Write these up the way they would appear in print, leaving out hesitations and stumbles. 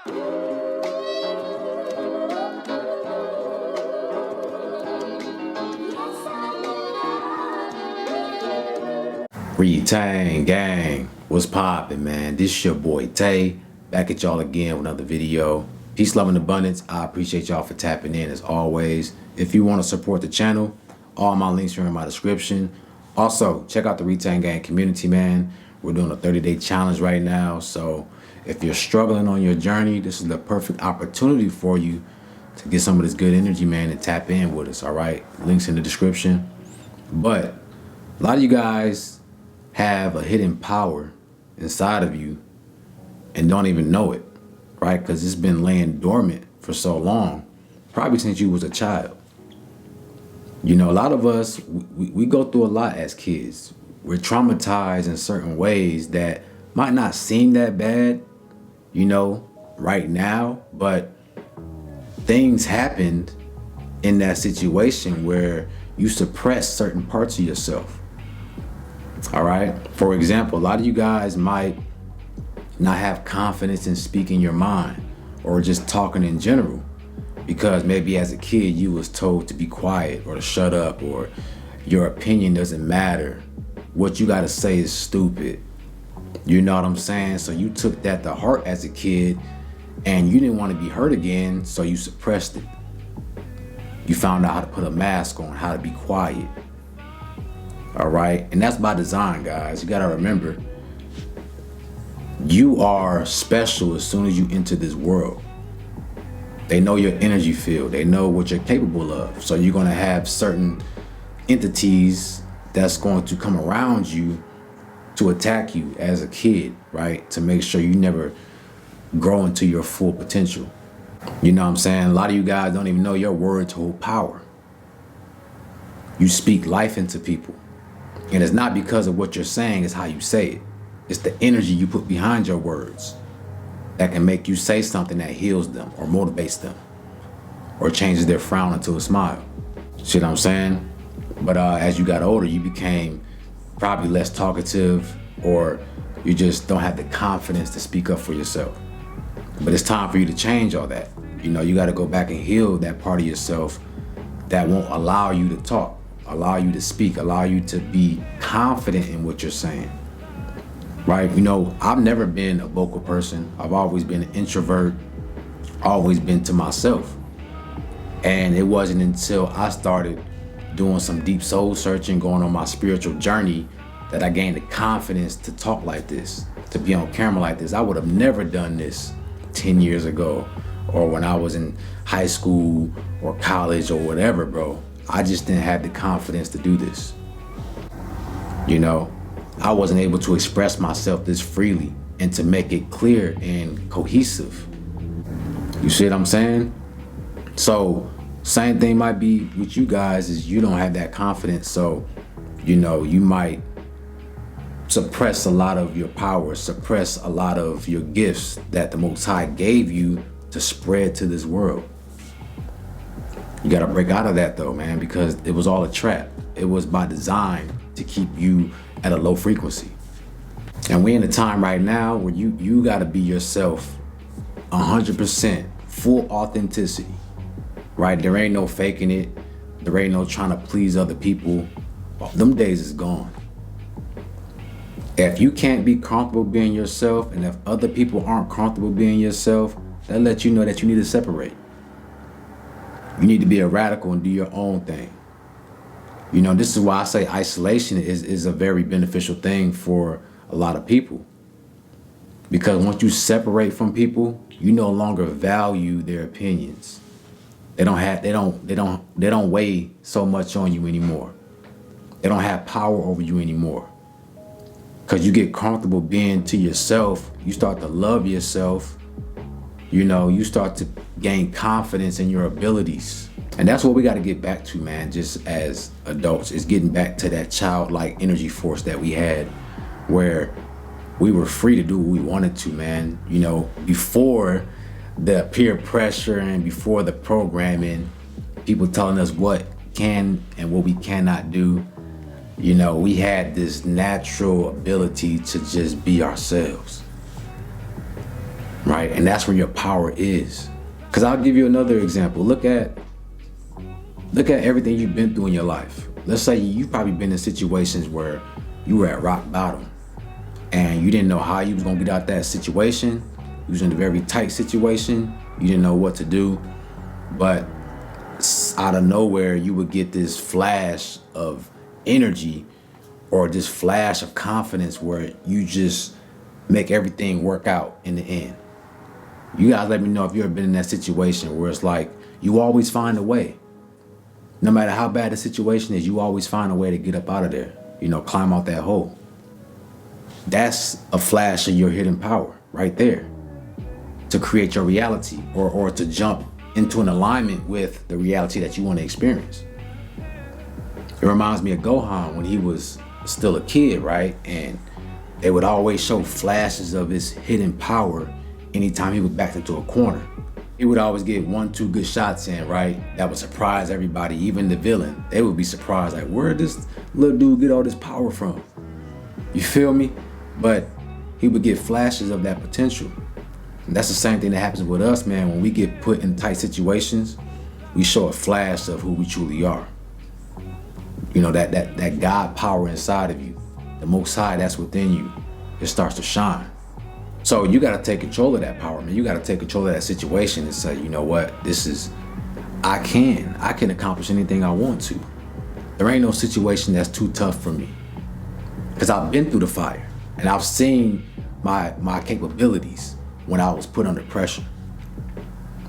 Retain gang, what's poppin', man? This your boy Tay, back at y'all again with another video. Peace, love, and abundance. I appreciate y'all for tapping in as always. If you want to support the channel, all my links are in my description. Also, check out the Retain Gang community, man. We're doing a 30-day challenge right now. So if you're struggling on your journey, this is the perfect opportunity for you to get some of this good energy, man, and tap in with us, all right? Links in the description. But a lot of you guys have a hidden power inside of you and don't even know it, right? Because it's been laying dormant for so long, probably since you was a child. You know, a lot of us, we go through a lot as kids. We're traumatized in certain ways that might not seem that bad, you know, right now, but things happened in that situation where you suppress certain parts of yourself. All right. For example, a lot of you guys might not have confidence in speaking your mind or just talking in general because maybe as a kid you was told to be quiet or to shut up or your opinion doesn't matter. What you got to say is stupid. You know what I'm saying? So you took that to heart as a kid and you didn't want to be hurt again, so you suppressed it. You found out how to put a mask on, how to be quiet. All right, and that's by design, guys. You gotta remember, you are special as soon as you enter this world. They know your energy field. They know what you're capable of. So you're gonna have certain entities that's going to come around you to attack you as a kid, right? To make sure you never grow into your full potential. You know what I'm saying? A lot of you guys don't even know your words hold power. You speak life into people. And it's not because of what you're saying, it's how you say it. It's the energy you put behind your words that can make you say something that heals them or motivates them or changes their frown into a smile. See what I'm saying? But as you got older, you became probably less talkative or you just don't have the confidence to speak up for yourself. But it's time for you to change all that. You know, you got to go back and heal that part of yourself that won't allow you to talk, allow you to speak, allow you to be confident in what you're saying, right? You know, I've never been a vocal person. I've always been an introvert, always been to myself. And it wasn't until I started doing some deep soul searching, going on my spiritual journey, that I gained the confidence to talk like this, to be on camera like this. I would have never done this 10 years ago or when I was in high school or college or whatever, bro. I just didn't have the confidence to do this. You know, I wasn't able to express myself this freely and to make it clear and cohesive. You see what I'm saying? So same thing might be with you guys, is you don't have that confidence. So, you know, you might suppress a lot of your power, suppress a lot of your gifts that the Most High gave you to spread to this world. You gotta break out of that though, man, because it was all a trap. It was by design to keep you at a low frequency. And we're in a time right now where you gotta be yourself 100%, full authenticity, right? There ain't no faking it. There ain't no trying to please other people. Them days is gone. If you can't be comfortable being yourself, and if other people aren't comfortable being yourself, that lets you know that you need to separate. You need to be a radical and do your own thing. You know, this is why I say isolation is a very beneficial thing for a lot of people. Because once you separate from people, you no longer value their opinions. They don't weigh so much on you anymore. They don't have power over you anymore. Because you get comfortable being to yourself, you start to love yourself. You know, you start to gain confidence in your abilities. And that's what we got to get back to, man, just as adults, is getting back to that childlike energy force that we had, where we were free to do what we wanted to, man. You know, before the peer pressure and before the programming, people telling us what can and what we cannot do. You know, we had this natural ability to just be ourselves. right? And that's where your power is. Because I'll give you another example. Look at everything you've been through in your life. Let's say you've probably been in situations where you were at rock bottom and you didn't know how you was gonna get out that situation. You was in a very tight situation. You didn't know what to do. But out of nowhere, you would get this flash of energy or this flash of confidence where you just make everything work out in the end. You guys let me know if you've ever been in that situation where it's like you always find a way. No matter how bad the situation is, you always find a way to get up out of there, climb out that hole. That's a flash of your hidden power right there to create your reality or to jump into an alignment with the reality that you want to experience. It reminds me of Gohan when he was still a kid, right? And they would always show flashes of his hidden power anytime he was backed into a corner. He would always get 1-2 good shots in, right? That would surprise everybody, even the villain. They would be surprised, like, where did this little dude get all this power from? You feel me? But he would get flashes of that potential. And that's the same thing that happens with us, man. When we get put in tight situations, we show a flash of who we truly are. That God power inside of you, the Most High that's within you, it starts to shine. So you got to take control of that power, man. You got to take control of that situation and say, you know what, I can accomplish anything I want to. There ain't no situation that's too tough for me. Because I've been through the fire and I've seen my capabilities when I was put under pressure.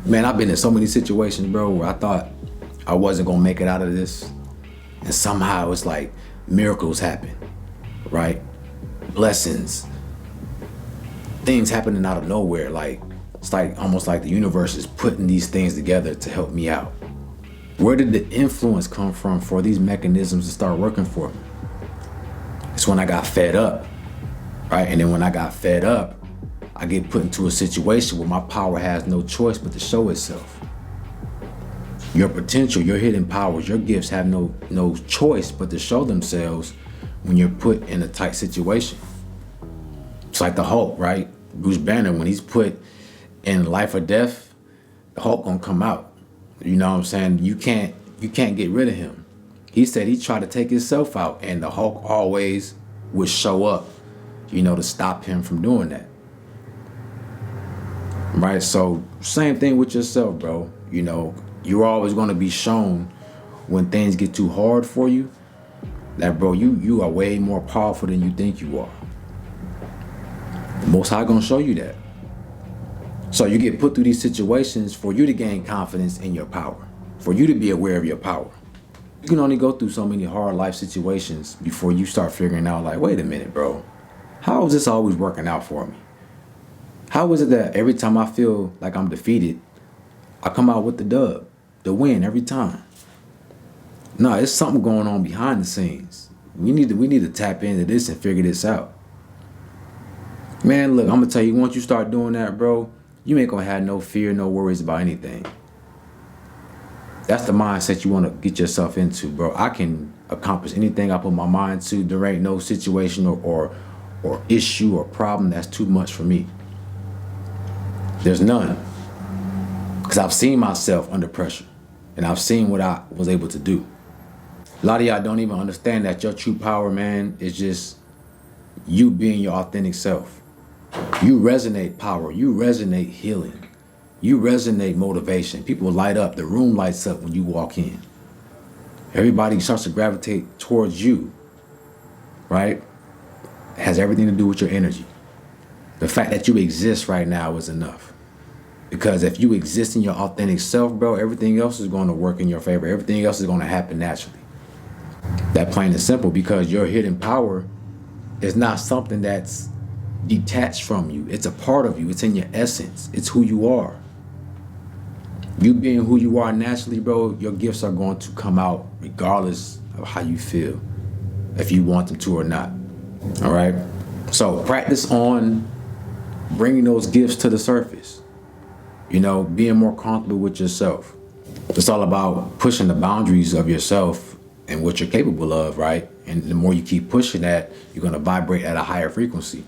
Man, I've been in so many situations, bro, where I thought I wasn't going to make it out of this. And somehow it's like miracles happen, right? Blessings. Things happening out of nowhere. Like, it's like almost like the universe is putting these things together to help me out. Where did the influence come from for these mechanisms to start working for me? It's when I got fed up, right? And then when I got fed up, I get put into a situation where my power has no choice but to show itself. Your potential, your hidden powers, your gifts have no choice but to show themselves when you're put in a tight situation. It's like the Hulk, right? Bruce Banner, when he's put in life or death, the Hulk gonna come out. You know what I'm saying? You can't get rid of him. He said he tried to take himself out, and the Hulk always would show up, to stop him from doing that. Right? So same thing with yourself, bro. You're always gonna be shown when things get too hard for you that, bro, you are way more powerful than you think you are. The Most High gonna show you that. So you get put through these situations for you to gain confidence in your power, for you to be aware of your power. You can only go through so many hard life situations before you start figuring out, like, wait a minute, bro, how is this always working out for me? How is it that every time I feel like I'm defeated, I come out with the dub, the win every time? No, it's something going on behind the scenes. We need to tap into this and figure this out. Man, look, I'm gonna tell you, once you start doing that, bro, you ain't gonna have no fear, no worries about anything. That's the mindset you wanna get yourself into, bro. I can accomplish anything I put my mind to. There ain't no situation or issue or problem that's too much for me. There's none. Because I've seen myself under pressure and I've seen what I was able to do. A lot of y'all don't even understand that your true power, man, is just you being your authentic self. You resonate power. You resonate healing. You resonate motivation. People light up. The room lights up when you walk in. Everybody starts to gravitate towards you, right? It has everything to do with your energy. The fact that you exist right now is enough. Because if you exist in your authentic self, bro, everything else is going to work in your favor. Everything else is going to happen naturally. That plain and simple, because your hidden power is not something that's detached from you. It's a part of you. It's in your essence. It's who you are. You being who you are naturally, bro, your gifts are going to come out regardless of how you feel, if you want them to or not. All right? So practice on bringing those gifts to the surface. Being more comfortable with yourself. It's all about pushing the boundaries of yourself and what you're capable of, right? And the more you keep pushing that, you're going to vibrate at a higher frequency.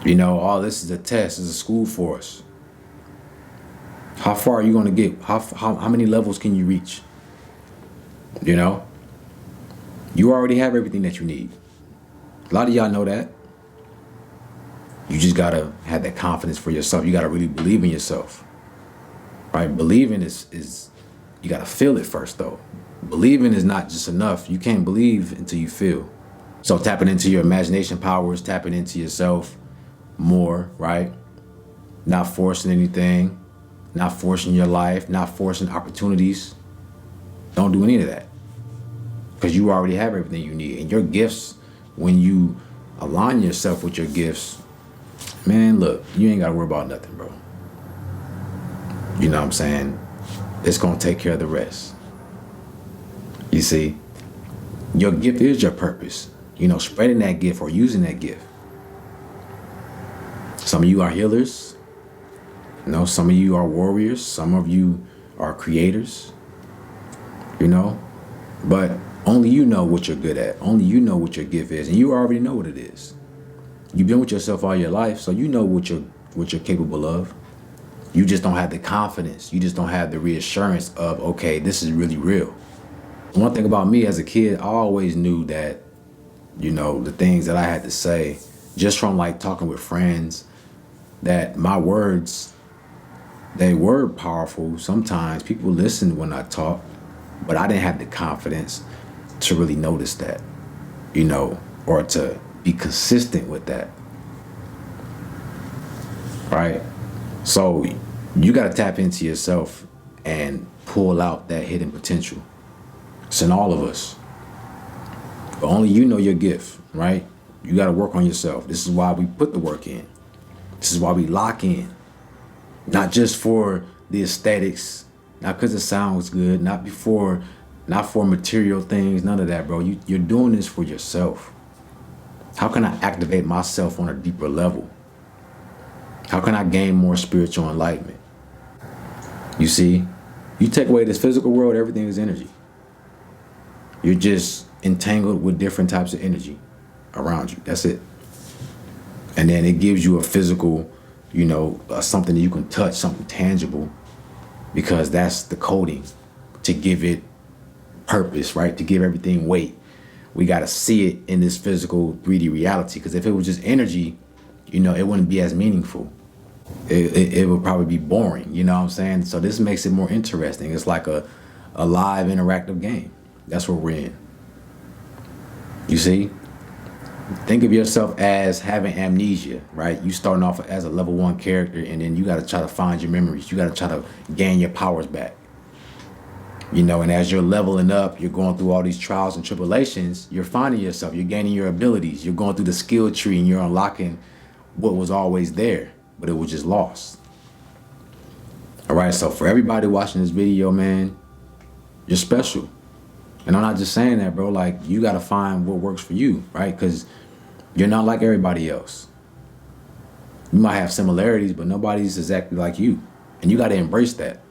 You know, all this is a test, it's a school for us. How far are you going to get? How many levels can you reach? You know, you already have everything that you need. A lot of y'all know that. You just got to have that confidence for yourself. You got to really believe in yourself. Right? Believing is you got to feel it first, though. Believing is not just enough. You can't believe until you feel. So tapping into your imagination powers, tapping into yourself more, right? Not forcing anything, not forcing your life, not forcing opportunities. Don't do any of that. Because you already have everything you need. And your gifts, when you align yourself with your gifts, man, look, you ain't got to worry about nothing, bro. You know what I'm saying? It's going to take care of the rest. You see, your gift is your purpose. You know, spreading that gift or using that gift. Some of you are healers. You know, some of you are warriors. Some of you are creators. You know, but only you know what you're good at. Only you know what your gift is. And you already know what it is. You've been with yourself all your life, so you know what you're capable of. You just don't have the confidence. You just don't have the reassurance of, okay, this is really real. One thing about me as a kid, I always knew that, you know, the things that I had to say, just from like talking with friends, that my words, they were powerful. Sometimes people listened when I talked, but I didn't have the confidence to really notice that, you know, or to be consistent with that. Right? So you got to tap into yourself and pull out that hidden potential. It's in all of us. But only you know your gift, right? You got to work on yourself. This is why we put the work in. This is why we lock in. Not just for the aesthetics, not because it sounds good, not for material things, none of that, bro. You're doing this for yourself. How can I activate myself on a deeper level? How can I gain more spiritual enlightenment? You see, you take away this physical world, everything is energy. You're just entangled with different types of energy around you. That's it. And then it gives you a physical, you know, something that you can touch, something tangible, because that's the coding to give it purpose, right? To give everything weight. We got to see it in this physical 3D reality, because if it was just energy, you know, it wouldn't be as meaningful. It would probably be boring, you know what I'm saying? So this makes it more interesting. It's like a live interactive game. That's what we're in. You see? Think of yourself as having amnesia, right? You starting off as a level 1 character, and then you got to try to find your memories. You got to try to gain your powers back. You know, and as you're leveling up, you're going through all these trials and tribulations, you're finding yourself, you're gaining your abilities, you're going through the skill tree, and you're unlocking what was always there, but it was just lost. All right, so for everybody watching this video, man, you're special. And I'm not just saying that, bro. Like, you got to find what works for you, right? Because you're not like everybody else. You might have similarities, but nobody's exactly like you. And you got to embrace that.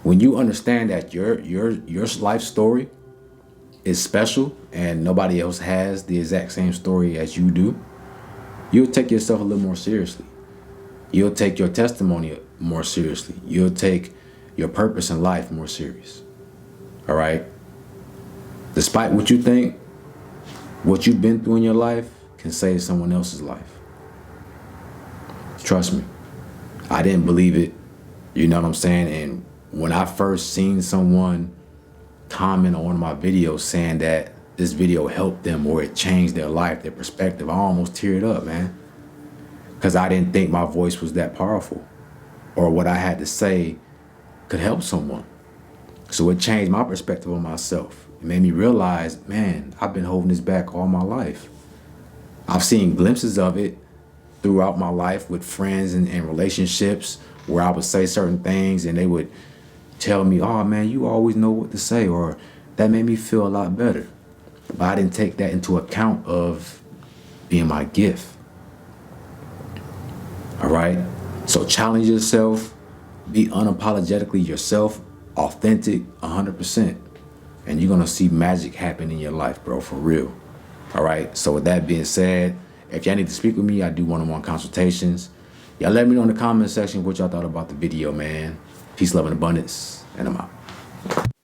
When you understand that your life story is special and nobody else has the exact same story as you do, you'll take yourself a little more seriously. You'll take your testimony more seriously. You'll take your purpose in life more serious. All right? Despite what you think, what you've been through in your life can save someone else's life. Trust me. I didn't believe it. You know what I'm saying? And when I first seen someone comment on one of my videos saying that this video helped them or it changed their life, their perspective, I almost teared up, man. Because I didn't think my voice was that powerful or what I had to say could help someone. So it changed my perspective on myself. It made me realize, man, I've been holding this back all my life. I've seen glimpses of it throughout my life with friends and relationships where I would say certain things and they would tell me, oh man, you always know what to say, or that made me feel a lot better. But I didn't take that into account of being my gift. All right? So challenge yourself, be unapologetically yourself, authentic 100%. And you're going to see magic happen in your life, bro, for real. All right? So with that being said, If y'all need to speak with me, I do one-on-one consultations. Y'all let me know in the comment section what y'all thought about the video, man. Peace, love, and abundance, and I'm out.